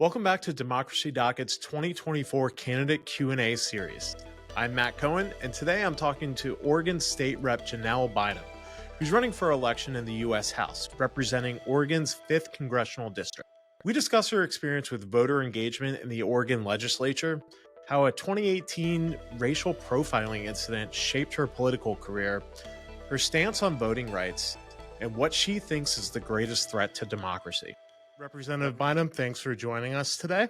Welcome back to Democracy Docket's 2024 Candidate Q&A series. I'm Matt Cohen, and today I'm talking to Oregon State Rep Janelle Bynum, who's running for election in the U.S. House, representing Oregon's 5th Congressional District. We discuss her experience with voter engagement in the Oregon legislature, how a 2018 racial profiling incident shaped her political career, her stance on voting rights, and what she thinks is the greatest threat to democracy. Representative Bynum, thanks for joining us today.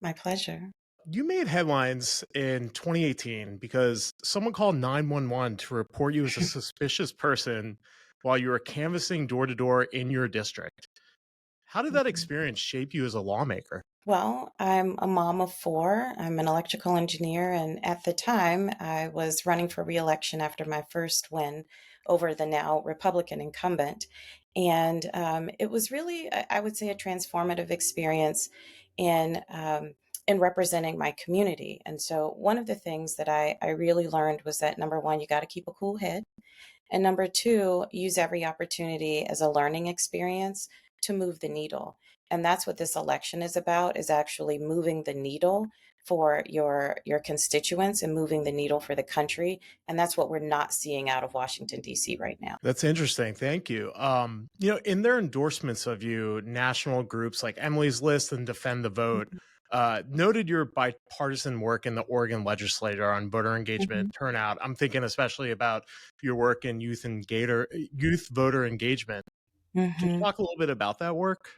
My pleasure. You made headlines in 2018 because someone called 911 to report you as a suspicious person while you were canvassing door to door in your district. How did that experience shape you as a lawmaker? Well, I'm a mom of four. I'm an electrical engineer, and at the time, I was running for reelection after my first win over the now Republican incumbent. And it was really, I would say, a transformative experience in in representing my community. And so, one of the things that I really learned was that number one, you got to keep a cool head. And number two, use every opportunity as a learning experience to move the needle. And that's what this election is about, is actually moving the needle for your constituents and moving the needle for the country. And that's what we're not seeing out of Washington, D.C. right now. That's interesting. Thank you. In their endorsements of you, national groups like Emily's List and Defend the Vote noted your bipartisan work in the Oregon legislature on voter engagement Mhm. turnout. I'm thinking especially about your work in youth voter engagement. Can you Mhm. talk a little bit about that work?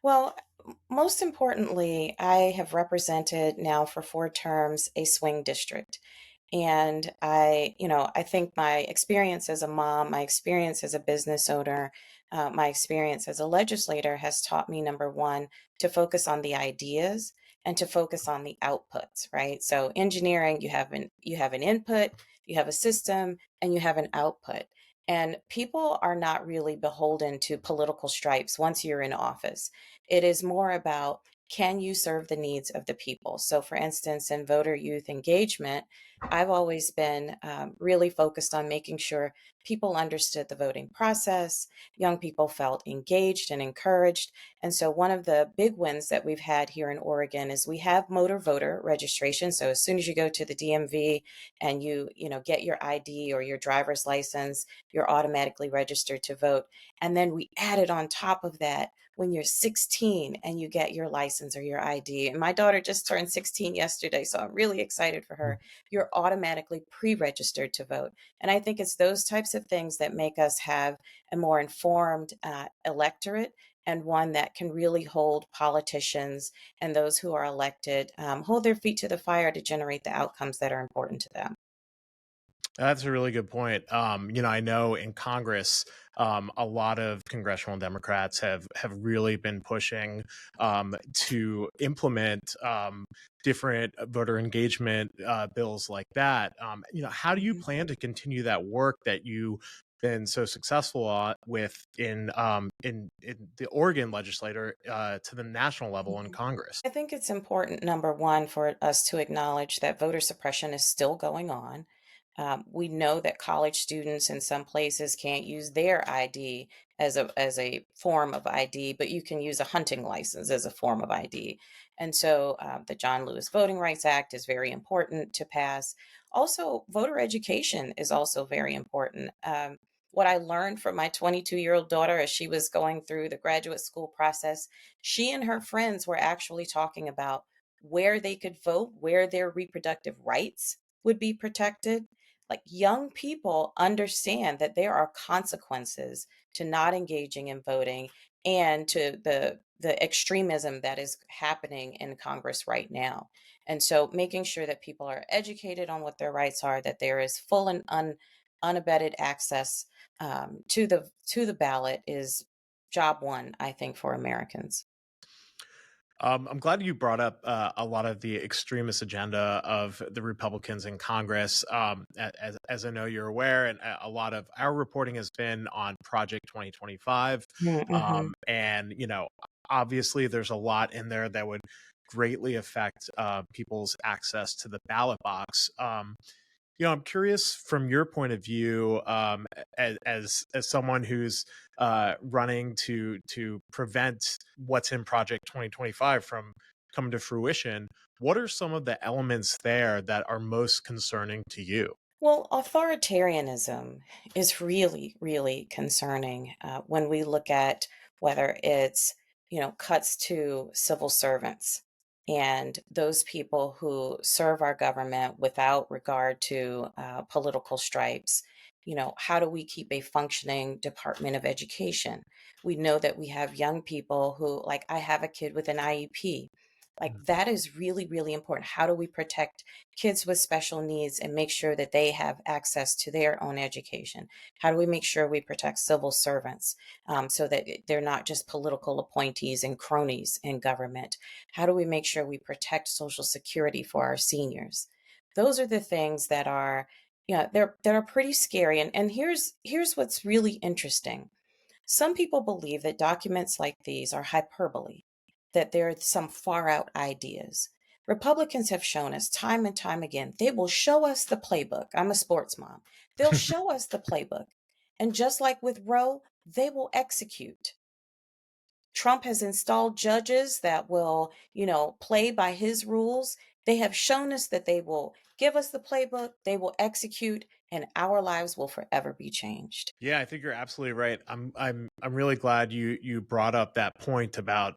Well, most importantly, I have represented now for four terms a swing district. And I think my experience as a mom, my experience as a business owner, my experience as a legislator has taught me, number one, to focus on the ideas and to focus on the outputs, right? So engineering, you have an input, you have a system, and you have an output. And people are not really beholden to political stripes once you're in office. It is more about, can you serve the needs of the people? So, for instance, in voter youth engagement, I've always been really focused on making sure people understood the voting process, young people felt engaged and encouraged. And so, one of the big wins that we've had here in Oregon is we have motor voter registration. So, as soon as you go to the DMV and you get your ID or your driver's license, you're automatically registered to vote. And then we added on top of that, when you're 16 and you get your license or your ID. And my daughter just turned 16 yesterday, so I'm really excited for her. You're automatically pre registered to vote. And I think it's those types of things that make us have a more informed electorate, and one that can really hold politicians and those who are elected, hold their feet to the fire to generate the outcomes that are important to them. That's a really good point. I know in Congress, a lot of congressional Democrats have really been pushing to implement different voter engagement bills like that. How do you Mhm. plan to continue that work that you've been so successful with in the Oregon legislature to the national level in Mhm. Congress? I think it's important, number one, for us to acknowledge that voter suppression is still going on. We know that college students in some places can't use their ID as a form of ID, but you can use a hunting license as a form of ID. And so the John Lewis Voting Rights Act is very important to pass. Also, voter education is also very important. What I learned from my 22-year-old daughter as she was going through the graduate school process, she and her friends were actually talking about where they could vote, where their reproductive rights would be protected. Like, young people understand that there are consequences to not engaging in voting and to the extremism that is happening in Congress right now. And so making sure that people are educated on what their rights are, that there is full and unabetted access to the ballot is job one, I think, for Americans. I'm glad you brought up a lot of the extremist agenda of the Republicans in Congress. As I know you're aware, and a lot of our reporting has been on Project 2025. Mm-hmm. And, obviously there's a lot in there that would greatly affect people's access to the ballot box. I'm curious from your point of view, as someone who's running to prevent what's in Project 2025 from coming to fruition. What are some of the elements there that are most concerning to you? Well, authoritarianism is really, really concerning when we look at whether it's, cuts to civil servants and those people who serve our government without regard to political stripes. How do we keep a functioning Department of Education? We know that we have young people who, like, I have a kid with an IEP. Like, Mm. that is really, really important. How do we protect kids with special needs and make sure that they have access to their own education? How do we make sure we protect civil servants so that they're not just political appointees and cronies in government? How do we make sure we protect Social Security for our seniors? Those are the things that are, yeah, they're pretty scary. And here's what's really interesting. Some people believe that documents like these are hyperbole, that they're some far out ideas. Republicans have shown us time and time again, they will show us the playbook. I'm a sports mom. They'll show us the playbook. And just like with Roe, they will execute. Trump has installed judges that will, play by his rules. They have shown us that they will give us the playbook, they will execute, and our lives will forever be changed. Yeah, I think you're absolutely right. I'm really glad you brought up that point about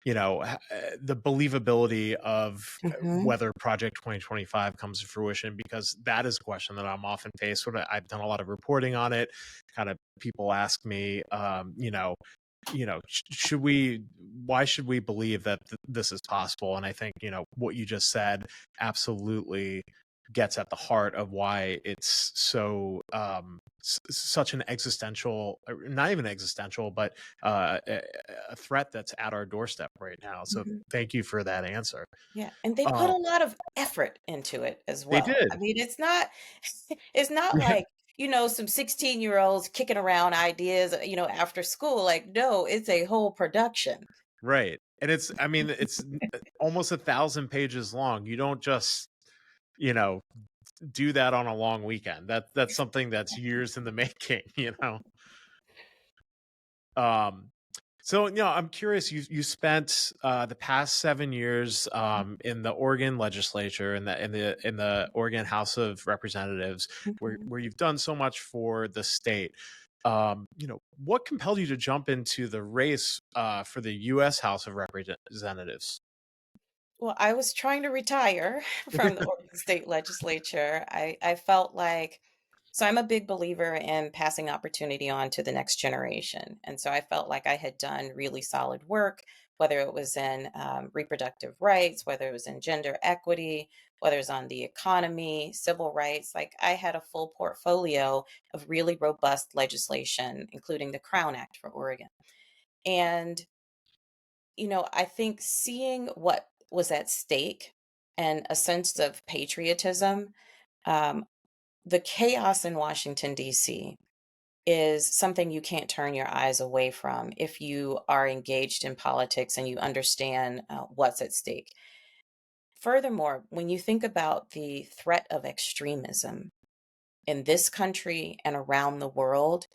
the believability of Hmm. whether Project 2025 comes to fruition, because that is a question that I'm often faced with. I've done a lot of reporting on it. Kind of people ask me, should we, why should we believe that this is possible? And I think, what you just said absolutely gets at the heart of why it's so such an existential, not even existential, but a threat that's at our doorstep right now. So thank you for that answer. Yeah, and they put um a lot of effort into it as they well. I did. mean, it's not it's not like, some 16-year-olds kicking around ideas, after school. Like, no, it's a whole production. Right. And it's, I mean, it's almost 1,000 pages long. You don't just, you know do that on a long weekend. That's something that's years in the making. Um, so, I'm curious. You spent the past 7 years in the Oregon legislature, in the Oregon House of Representatives, where Mhm. you've done so much for the state. What compelled you to jump into the race for the U.S. House of Representatives? Well, I was trying to retire from the Oregon State Legislature. I felt like, so I'm a big believer in passing opportunity on to the next generation. And so I felt like I had done really solid work, whether it was in reproductive rights, whether it was in gender equity, whether it was on the economy, civil rights. Like, I had a full portfolio of really robust legislation, including the Crown Act for Oregon. And I think seeing what was at stake and a sense of patriotism, um, the chaos in Washington, D.C. is something you can't turn your eyes away from if you are engaged in politics and you understand what's at stake. Furthermore, when you think about the threat of extremism in this country and around the world,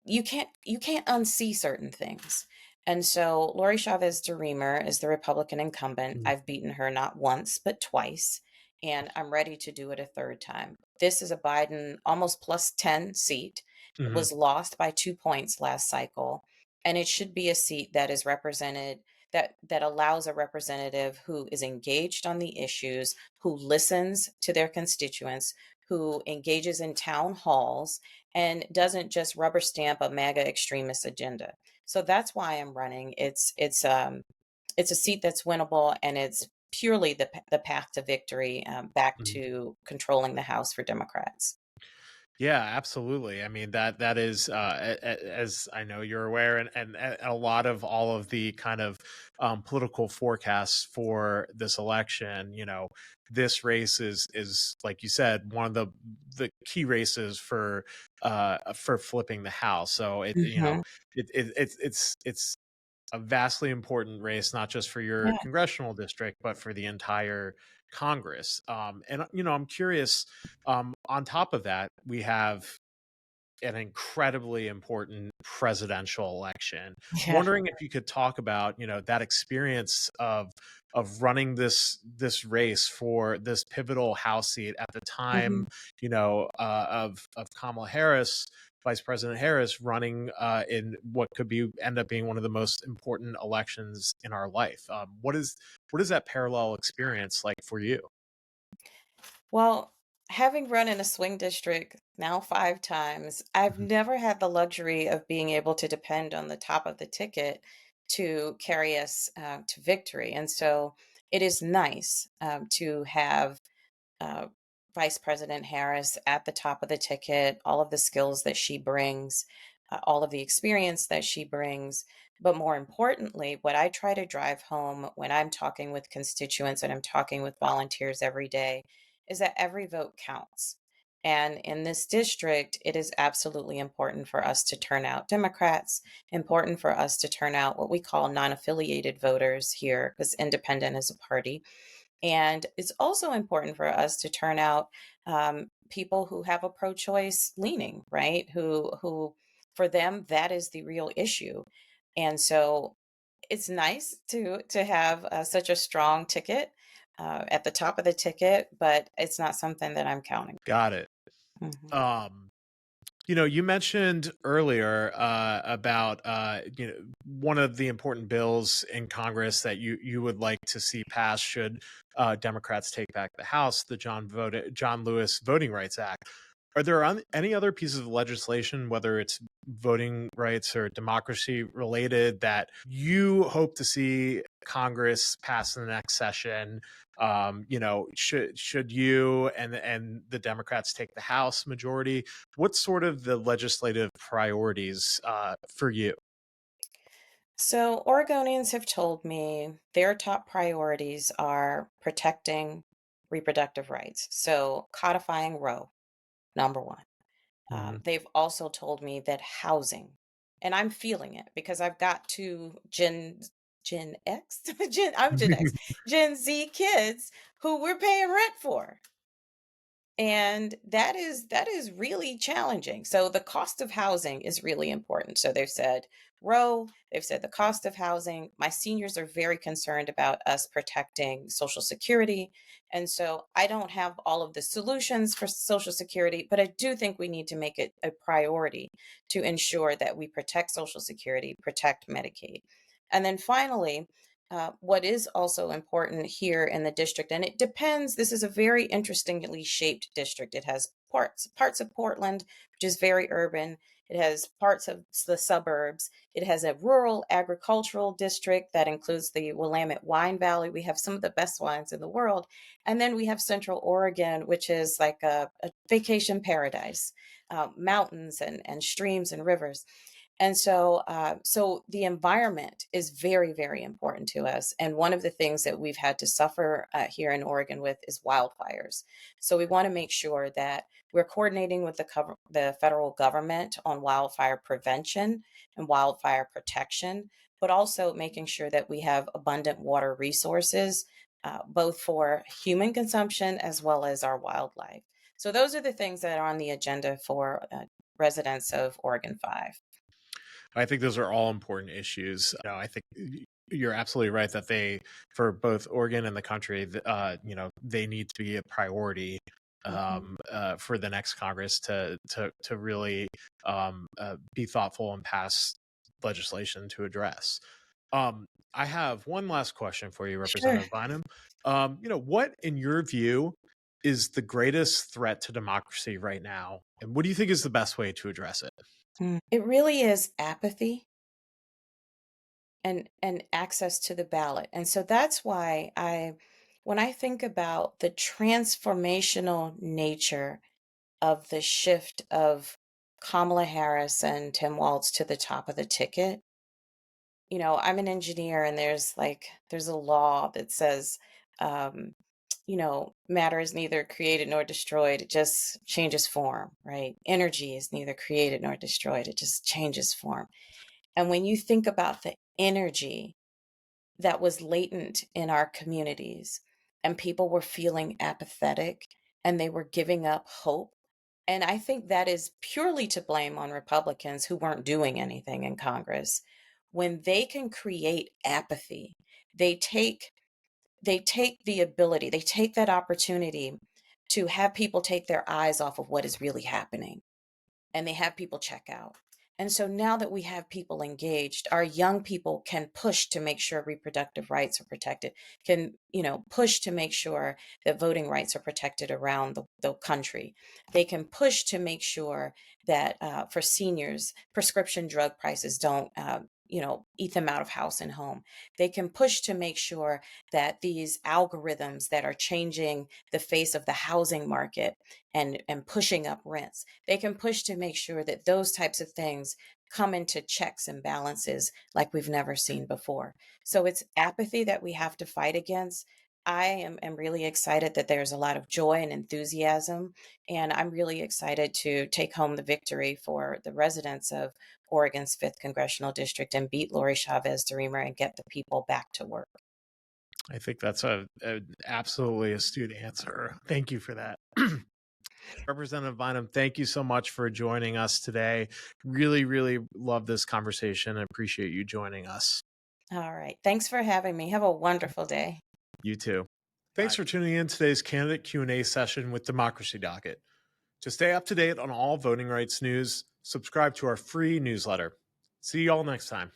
you can't unsee certain things. And so Lori Chavez DeRemer is the Republican incumbent. Mhm. I've beaten her not once but twice, and I'm ready to do it a third time. This is a Biden almost plus 10 seat. It Mhm. was lost by 2 points last cycle, and it should be a seat that is represented, that allows a representative who is engaged on the issues, who listens to their constituents, who engages in town halls and doesn't just rubber stamp a MAGA extremist agenda. So that's why I'm running. It's a seat that's winnable, and it's purely the path to victory, back Mhm. to controlling the House for Democrats. Yeah, absolutely. I mean, that is, as I know you're aware, and a lot of all of the kind of political forecasts for this election. This race is like you said, one of the key races for flipping the House. So Hmm. it's a vastly important race, not just for your Yeah. congressional district, but for the entire. Congress. And I'm curious. On top of that, we have an incredibly important presidential election. Yeah. Wondering if you could talk about, that experience of running this race for this pivotal House seat at the time, Mhm. of Kamala Harris, Vice President Harris, running in what could be end up being one of the most important elections in our life. What is that parallel experience like for you? Well, having run in a swing district now 5 times, I've Mhm. never had the luxury of being able to depend on the top of the ticket to carry us, to victory, and so it is nice, to have uh, Vice President Harris at the top of the ticket, all of the skills that she brings, all of the experience that she brings. But more importantly, what I try to drive home when I'm talking with constituents and I'm talking with volunteers every day is that every vote counts. And in this district, it is absolutely important for us to turn out Democrats, important for us to turn out what we call non affiliated voters here, because independent is a party, and it's also important for us to turn out people who have a pro-choice leaning, right? Who, for them, that is the real issue. And so, it's nice to have such a strong ticket at the top of the ticket, but it's not something that I'm counting. Got it. Mhm. Um, you mentioned earlier about one of the important bills in Congress that you would like to see passed should Democrats take back the House, the John Lewis Voting Rights Act. Are there any other pieces of legislation, whether it's voting rights or democracy related, that you hope to see Congress pass in the next session? Should you and the Democrats take the House majority? What's sort of the legislative priorities for you? So, Oregonians have told me their top priorities are protecting reproductive rights. So, codifying Roe, number one. Mhm. They've also told me that housing, and I'm feeling it because I've got two Gen X, I'm Gen X, Gen Z kids who we're paying rent for. And that is really challenging. So the cost of housing is really important. So they've said Roe, they've said the cost of housing. My seniors are very concerned about us protecting Social Security. And so I don't have all of the solutions for Social Security, but I do think we need to make it a priority to ensure that we protect Social Security, protect Medicaid. And then finally, what is also important here in the district, and it depends, this is a very interestingly shaped district. It has parts of Portland, which is very urban. It has parts of the suburbs. It has a rural agricultural district that includes the Willamette Wine Valley. We have some of the best wines in the world. And then we have Central Oregon, which is like a vacation paradise, mountains and streams and rivers. And so the environment is very, very important to us. And one of the things that we've had to suffer here in Oregon with is wildfires. So we want to make sure that we're coordinating with the federal government on wildfire prevention and wildfire protection, but also making sure that we have abundant water resources, both for human consumption as well as our wildlife. So those are the things that are on the agenda for residents of Oregon 5. I think those are all important issues. I think you're absolutely right that for both Oregon and the country, they need to be a priority Mhm. for the next Congress to really be thoughtful and pass legislation to address. Um, I have one last question for you, Sure. Representative Bynum. What, in your view, is the greatest threat to democracy right now, and what do you think is the best way to address it? It really is apathy and access to the ballot. And so that's why when I think about the transformational nature of the shift of Kamala Harris and Tim Walz to the top of the ticket, I'm an engineer and there's a law that says matter is neither created nor destroyed, it just changes form, right? Energy is neither created nor destroyed, it just changes form. And when you think about the energy that was latent in our communities, and people were feeling apathetic and they were giving up hope. And I think that is purely to blame on Republicans who weren't doing anything in Congress. When they can create apathy, they take they take that opportunity to have people take their eyes off of what is really happening, and they have people check out. And so now that we have people engaged, our young people can push to make sure reproductive rights are protected, can, push to make sure that voting rights are protected around the country. They can push to make sure that for seniors, prescription drug prices don't, eat them out of house and home. They can push to make sure that these algorithms that are changing the face of the housing market and pushing up rents, they can push to make sure that those types of things come into checks and balances like we've never seen before. So it's apathy that we have to fight against. I am really excited that there's a lot of joy and enthusiasm, and I'm really excited to take home the victory for the residents of Oregon's 5th Congressional District and beat Lori Chavez DeRemer and get the people back to work. I think that's a absolutely astute answer. Thank you for that. Representative Bynum, thank you so much for joining us today. Really, really love this conversation. I appreciate you joining us. All right. Thanks for having me. Have a wonderful day. You too. Thanks for tuning in to today's candidate Q&A session with Democracy Docket. To stay up to date on all voting rights news, subscribe to our free newsletter. See you all next time.